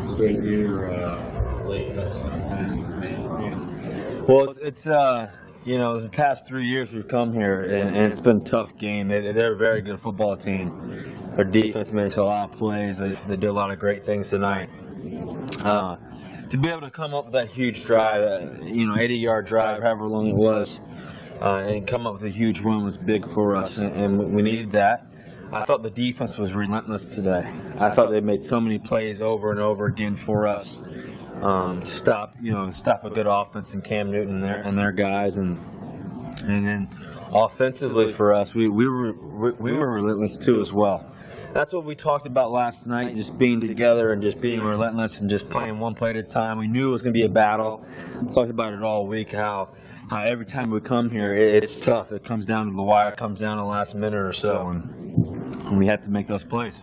Straight year, late touchdown pass. Well, it's you know, the past 3 years we've come here, and it's been a tough game. They're a very good football team. Their defense makes a lot of plays. They did a lot of great things tonight. To be able to come up with that huge drive, 80-yard drive, however long it was, and come up with a huge win was big for us, and we needed that. I thought the defense was relentless today. I thought they made so many plays over and over again for us to stop a good offense in Cam Newton and their guys, and then offensively for us, we were relentless too as well. That's what we talked about last night, just being together and just being relentless and just playing one play at a time. We knew it was going to be a battle. We talked about it all week, how every time we come here, it's tough. It comes down to the wire. It comes down to the last minute or so, and we have to make those plays.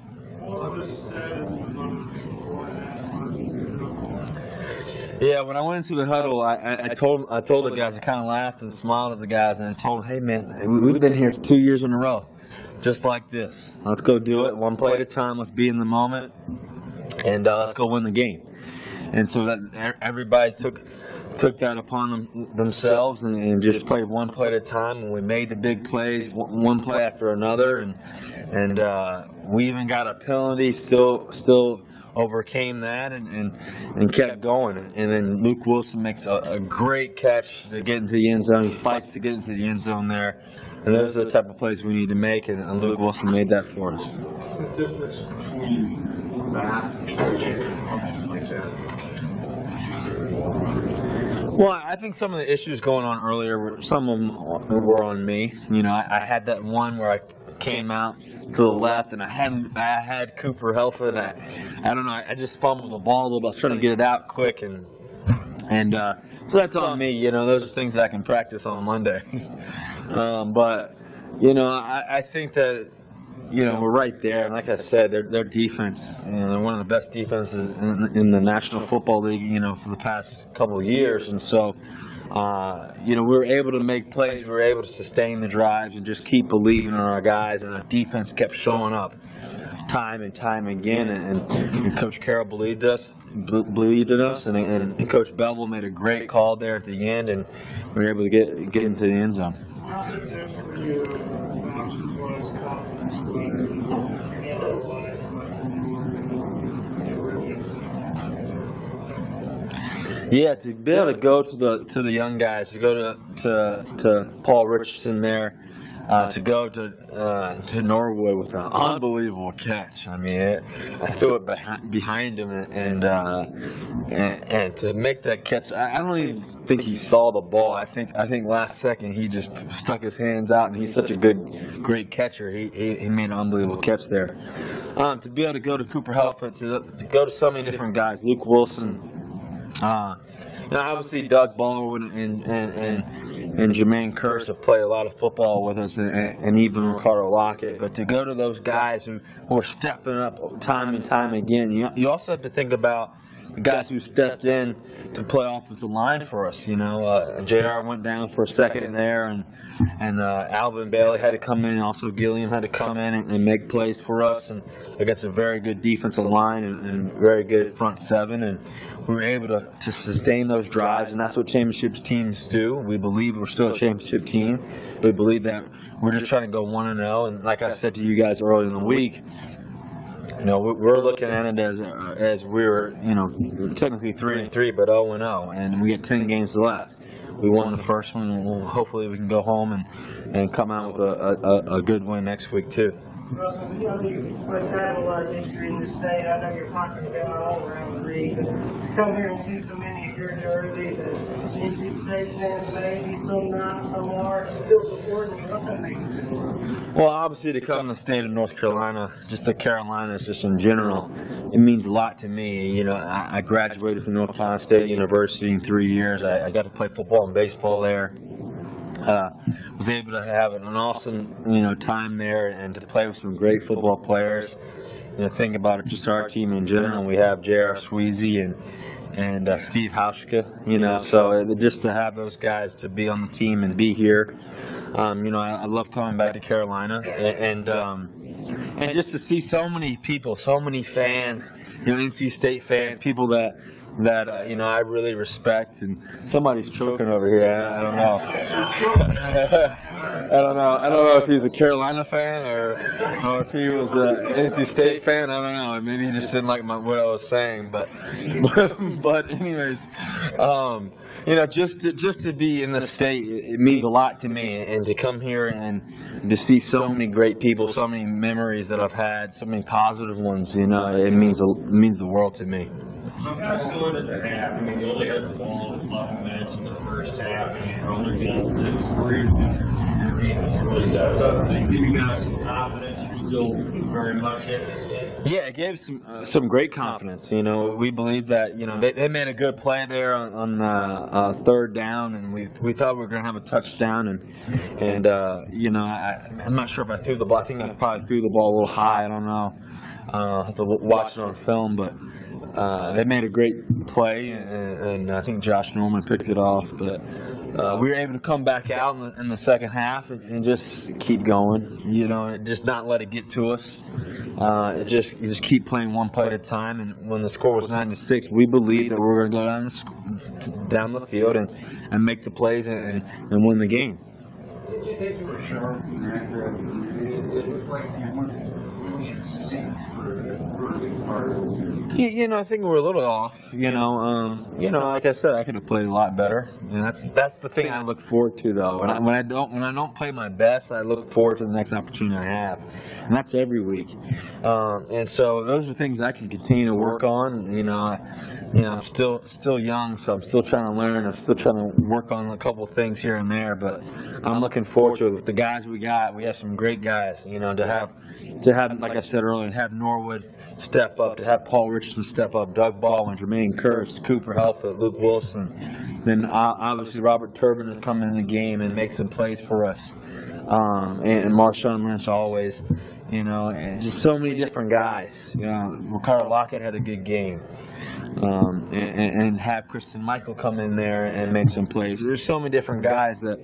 Yeah, when I went into the huddle, I told the guys, I kind of laughed and smiled at the guys, and I told them, hey, man, we've been here 2 years in a row. Just like this. Let's go do it one play at a time. Let's be in the moment, and let's go win the game. And so that everybody took that upon themselves and just played one play at a time. And we made the big plays, one play after another, and we even got a penalty. Still overcame that and kept going. And then Luke Willson makes a great catch to get into the end zone. He fights to get into the end zone there. And those are the type of plays we need to make, and Luke Willson made that for us. What's the difference between that and like that? Well, I think some of the issues going on earlier, some of them were on me. I had that one where I came out to the left, and I had Cooper helping. I don't know. I just fumbled the ball a little bit. I was trying to get it out quick, and so that's on me. Those are things that I can practice on Monday. But I think that we're right there. And like I said, their defense, they're one of the best defenses in the National Football League, for the past couple of years. And so, we were able to make plays. We were able to sustain the drives and just keep believing in our guys. And our defense kept showing up time and time again. And Coach Carroll believed in us, and Coach Bevel made a great call there at the end, and we were able to get into the end zone. How's it been for you? Options-wise, confidence. Yeah, to be able to go to the young guys, to go to Paul Richardson there, to go to Norwood with an unbelievable catch. I mean, I threw it behind him, and to make that catch, I don't even think he saw the ball. I think last second he just stuck his hands out, and he's such a great catcher. He made an unbelievable catch there. To be able to go to Cooper Helfrich, to go to so many different guys, Luke Willson. Obviously Doug Baldwin and Jermaine Kearse have played a lot of football with us, and even Ricardo Lockett. But to go to those guys who are stepping up time and time again, you also have to think about the guys who stepped in to play offensive line for us. JR went down for a second there, and Alvin Bailey had to come in. Also, Gilliam had to come in and make plays for us, and against a very good defensive line and very good front seven. And we were able to sustain those drives, and that's what championship teams do. We believe we're still a championship team. We believe that we're just trying to go 1-0. And like I said to you guys earlier in the week, we're looking at it as we're, technically 3-3, but 0-0, and we got 10 games left. We won the first one, and hopefully we can go home and come out with a good win next week too. Russell, you've had a lot of history in the state. I know you're popular going all around the league, but to come here and see so many of your jerseys and NC State fans, maybe some not, some are, still supporting you, what's that mean? Well, obviously to come to the state of North Carolina, just the Carolinas, just in general, it means a lot to me. I graduated from North Carolina State University in 3 years. I got to play football and baseball there. Was able to have an awesome, time there and to play with some great football players. Think about it, just our team in general. We have J.R. Sweezy and Steve Hauschka, so just to have those guys to be on the team and be here. I love coming back to Carolina, and and just to see so many people, so many fans, NC State fans, people that I really respect. And somebody's choking over here. I don't know. I don't know if he's a Carolina fan or if he was an NC State fan. I don't know. Maybe he just didn't like what I was saying. But anyways, just to be in the state, it means a lot to me, and to come here and to see so many great people, so many memories that I've had, so many positive ones. It means the world to me. How good at the half? I mean, you only had the ball 11 minutes in the first half, and you're only getting 6 free. Your defense really stepped up. They give you guys some confidence. You're still very much in this game. Yeah, it gave some great confidence. We believe that they made a good play there on third down, and we thought we were going to have a touchdown, and I'm not sure if I threw the ball. I think I probably threw the ball a little high. I don't know. I'll have to watch it on film, but they made a great play, and I think Josh Norman picked it off. But we were able to come back out in the second half and just keep going, and just not let it get to us. You just keep playing one play at a time. And when the score was 9-6, we believed that we were going to go down the field and make the plays and win the game. Did you think you were sharp and accurate? It looked like you weren't really in sync for the early part of the game. I think we're a little off. Like I said, I could have played a lot better. And that's the thing I look forward to, though. When I don't play my best, I look forward to the next opportunity I have, and that's every week. And so those are things I can continue to work on. I'm still young, so I'm still trying to learn. I'm still trying to work on a couple of things here and there. But I'm looking forward to it with the guys we got. We have some great guys. To have, like I said earlier, to have Norwood step up, to have Paul Richardson step up, Doug Baldwin, Jermaine Curse, Cooper Helfet, Luke Willson, then obviously Robert Turbin to come in the game and make some plays for us, and Marshawn Lynch always, and just so many different guys. Ricardo Lockett had a good game, and have Kristen Michael come in there and make some plays. There's so many different guys that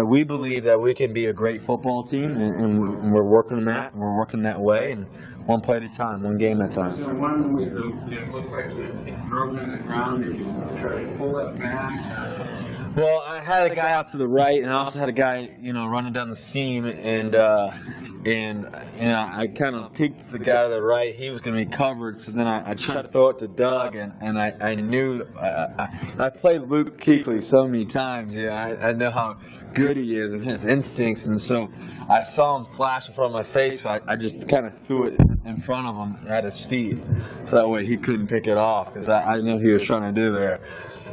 we believe that we can be a great football team, and we're working that. We're working that way, and one play at a time, one game at a time. So one week, it looked like it drove in the ground. Did you try to pull it back? Well, I had a guy out to the right, and I also had a guy, running down the seam, and I kind of peeked the guy to the right. He was going to be covered, so then I tried to throw it to Doug, and I knew I played Luke Kuechly so many times. I know how good he is and his instincts, and so I saw him flash in front of my face. So I just kind of threw it in front of him at his feet, so that way he couldn't pick it off, because I knew he was trying to do there.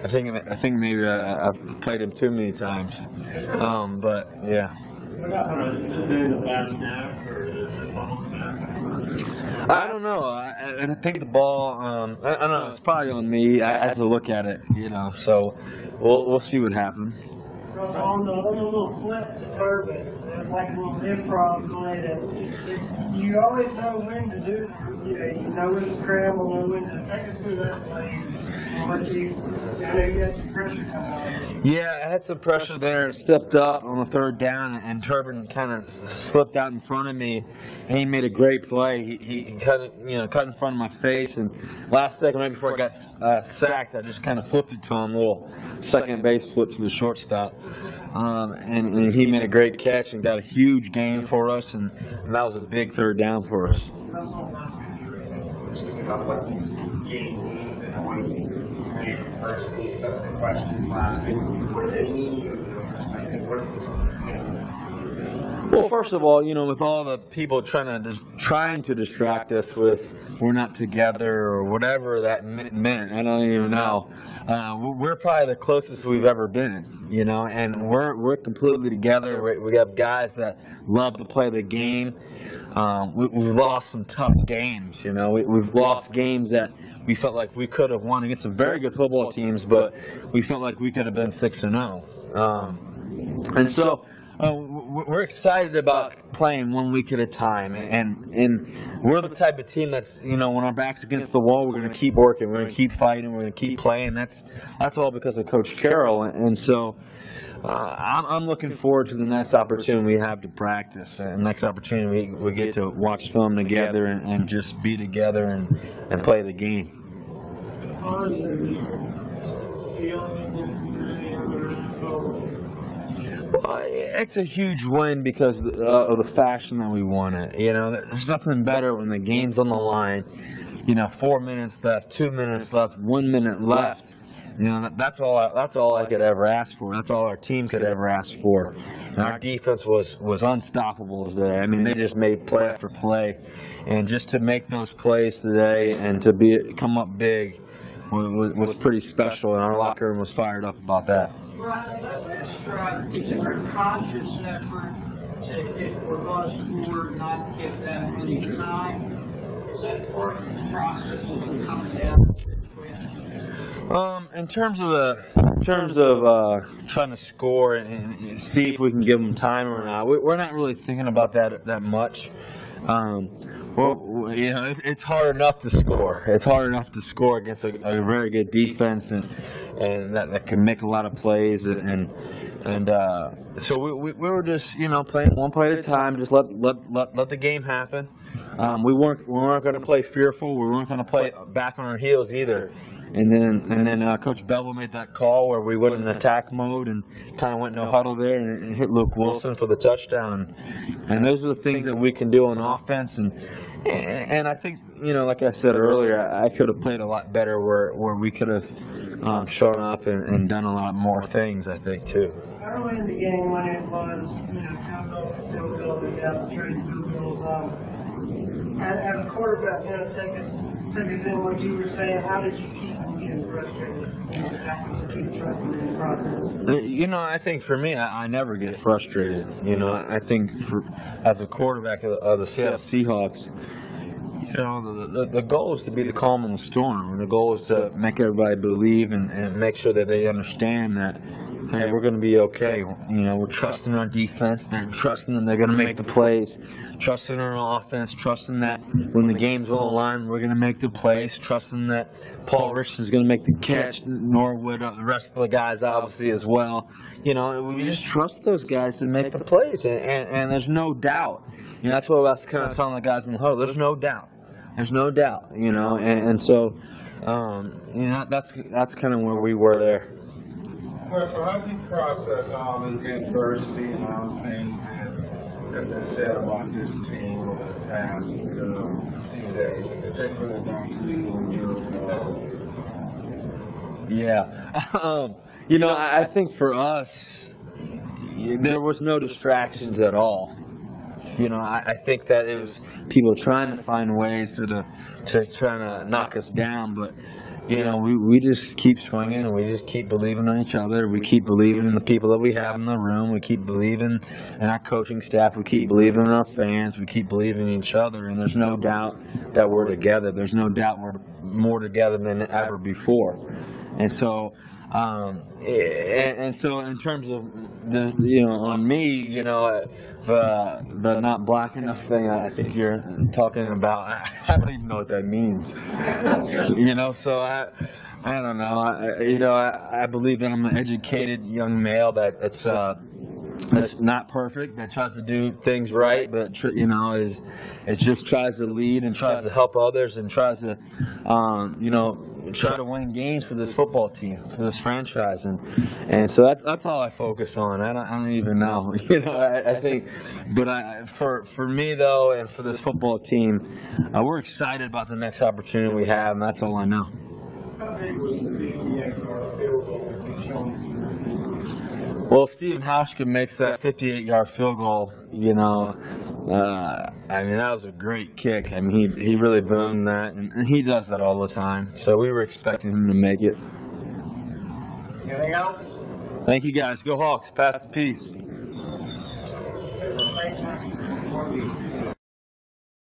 I think maybe I've played him too many times, but yeah. Doing the pass snap or the ball snap? I don't know. I think the ball. I don't know. It's probably on me. I have to look at it, So we'll see what happens. On the little flip to Turbin, like a little improv play, that you always know when to do. You know when to scramble, know when to take us through that play. I know you had some pressure coming on. Yeah, I had some pressure there. Stepped up on the third down, and Turbin kind of slipped out in front of me, and he made a great play. He cut in front of my face, and last second, right before I got sacked, I just kind of flipped it to him, a little second base flip to the shortstop, and he made a great catch and got a huge gain for us, and that was a big third down for us. That's all about what this game means, and I want to personally some of the questions last week. What does it mean from your perspective? What does this mean? Well, first of all, with all the people trying to distract us with we're not together or whatever that meant, I don't even know. We're probably the closest we've ever been, and we're completely together. We have guys that love to play the game. We've lost some tough games, We've lost games that we felt like we could have won against some very good football teams, but we felt like we could have been 6-0. And so we're excited about playing 1 week at a time, and we're the type of team that's, when our back's against the wall, we're going to keep working, we're going to keep fighting, we're going to keep playing. That's all because of Coach Carroll, and so I'm looking forward to the next opportunity we have to practice, and next opportunity we get to watch film together and just be together and play the game. It's a huge win because of the fashion that we won it. There's nothing better when the game's on the line. 4 minutes left, 2 minutes left, 1 minute left. That's all I could ever ask for. That's all our team could ever ask for. And our defense was unstoppable today. I mean, they just made play after play, and just to make those plays today and to come up big was pretty special, and our locker room was fired up about that. Is it a conscious effort to, if we're going to score, not to give them any time? Is that part of the process as we come down to the situation? In terms of trying to score and see if we can give them time or not, we're not really thinking about that much. It's hard enough to score. It's hard enough to score against a very good defense and that can make a lot of plays so we were just playing one play at a time. Just let the game happen. We weren't going to play fearful. We weren't going to play back on our heels either. And then Coach Bevel made that call where we went in attack mode and kind of went no huddle there and hit Luke Willson for the touchdown. And those are the things that we can do on offense. And I think, like I said earlier, I could have played a lot better where we could have shown up and done a lot more things, I think, too. Early in the game when it was, field goal, we got to trade field goals. As a quarterback, take us in what you were saying. How did you keep from getting frustrated? To keep trusting in the process. I think for me, I never get frustrated. I think as a quarterback of the Seattle Seahawks, the goal is to be the calm in the storm. And the goal is to make everybody believe and make sure that they understand that, hey, we're going to be okay. We're trusting our defense. They're trusting that they're going to make the plays. Trusting our offense. Trusting that when the game's on the line, we're going to make the plays. Trusting that Paul Richardson's going to make the catch. Norwood, the rest of the guys, obviously, as well. We just trust those guys to make the plays. And there's no doubt. That's what I was kind of telling the guys in the huddle. There's no doubt. There's no doubt. And so, that's kind of where we were there. Well, so how do you process all the adversity and all the things that been said about this team over the past few days, particularly down to you? Yeah. I think for us, there was no distractions at all. I think that it was people trying to find ways to try to knock us down, but we just keep swinging and we just keep believing in each other. We keep believing in the people that we have in the room. We keep believing in our coaching staff. We keep believing in our fans. We keep believing in each other. And there's no doubt that we're together. There's no doubt we're more together than ever before. And so, so in terms of on me, the not black enough thing, I think you're talking about. I don't even know what that means. So I don't know. I believe that I'm an educated young male that's not perfect, that tries to do things right, but it just tries to lead and tries to help others and tries to try to win games for this football team, for this franchise, and so that's all I focus on. I don't even know, I think, but for me though, and for this football team, we're excited about the next opportunity we have, and that's all I know. How big was the 58-yard field goal that you showed? Well, Stephen Hauschka makes that 58-yard field goal. That was a great kick. He really boomed that, and he does that all the time. So we were expecting him to make it. Anything else? Thank you, guys. Go Hawks. Pass the peace.